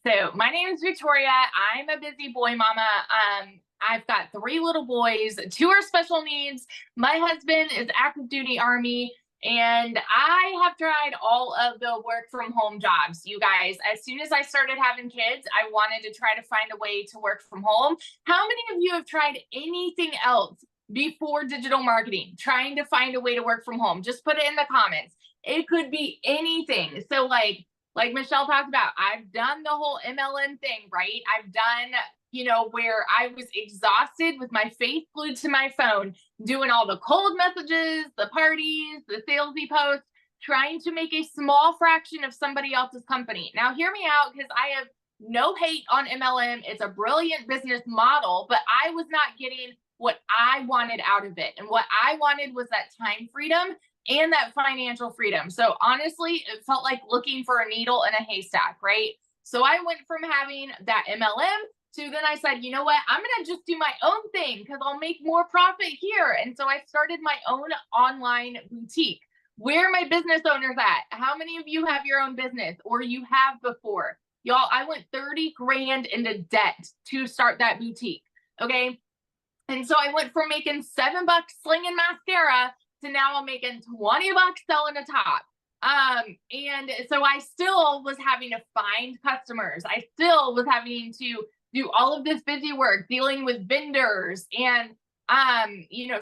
So my name is Victoria. I'm a busy boy mama. I've got three little boys. Two are special needs. My husband is active duty Army. And I have tried all of the work from home jobs, you guys. As soon as I started having kids, I wanted to try to find a way to work from home. How many of you have tried anything else before digital marketing, trying to find a way to work from home? Just put it in the comments. It could be anything. So, like Michelle talked about, I've done the whole MLM thing, right? I've done, where I was exhausted with my face glued to my phone, doing all the cold messages, the parties, the salesy posts, trying to make a small fraction of somebody else's company. Now, hear me out, because I have no hate on MLM. It's a brilliant business model, but I was not getting what I wanted out of it. And what I wanted was that time freedom and that financial freedom. So honestly, it felt like looking for a needle in a haystack, right? So I went from having that MLM to then I said, you know what? I'm going to just do my own thing because I'll make more profit here. And so I started my own online boutique. Where are my business owners at? How many of you have your own business or you have before? Y'all, I went 30 grand into debt to start that boutique. Okay. And so I went from making $7 slinging mascara to now I'm making $20 selling a top. And so I still was having to find customers. I still was having to do all of this busy work, dealing with vendors and,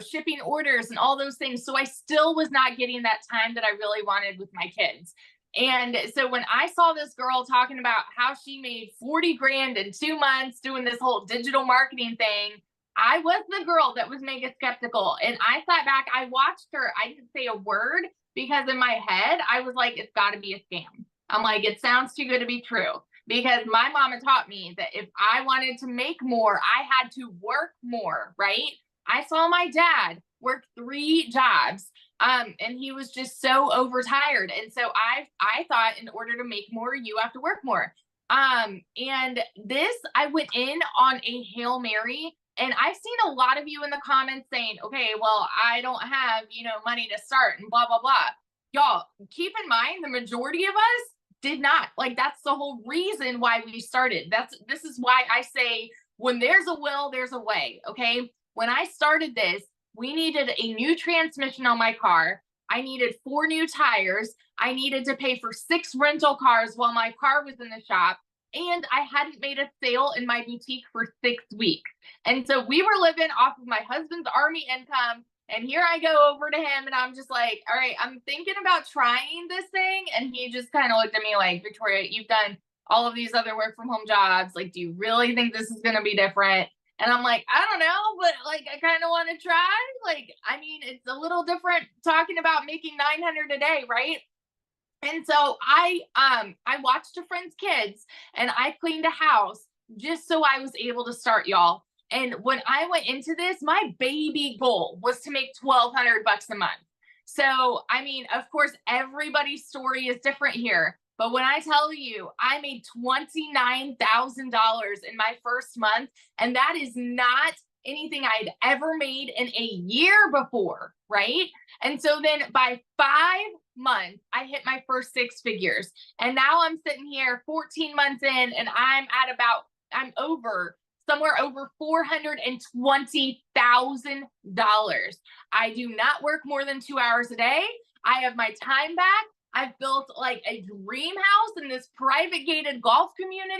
shipping orders and all those things. So I still was not getting that time that I really wanted with my kids. And so when I saw this girl talking about how she made 40 grand in 2 months doing this whole digital marketing thing, I was the girl that was mega skeptical. And I sat back, I watched her. I didn't say a word because in my head, I was like, it's got to be a scam. I'm like, it sounds too good to be true. Because my mama taught me that if I wanted to make more, I had to work more, right? I saw my dad work 3 jobs. And he was just so overtired. And so I thought in order to make more, you have to work more. And this, I went in on a Hail Mary. And I've seen a lot of you in the comments saying, okay, well, I don't have, money to start and blah, blah, blah. Y'all, keep in mind, the majority of us did not. Like, that's the whole reason why we started. This is why I say, when there's a will, there's a way. Okay. When I started this, we needed a new transmission on my car. I needed 4 new tires. I needed to pay for 6 rental cars while my car was in the shop. And I hadn't made a sale in my boutique for 6 weeks. And so we were living off of my husband's Army income. And here I go over to him and I'm just like, all right, I'm thinking about trying this thing. And he just kind of looked at me like, Victoria, you've done all of these other work from home jobs. Like, do you really think this is going to be different? And I'm like, I don't know, but like, I kind of want to try. Like, I mean, it's a little different talking about making 900 a day, right? And so I watched a friend's kids and I cleaned a house just so I was able to start, y'all. And when I went into this, my baby goal was to make $1,200 a month. So, I mean, of course, everybody's story is different here. But when I tell you, I made $29,000 in my first month, and that is not anything I'd ever made in a year before, right? And so then by 5 months, I hit my first 6 figures. And now I'm sitting here 14 months in, and I'm somewhere over $420,000. I do not work more than 2 hours a day. I have my time back. I've built like a dream house in this private gated golf community.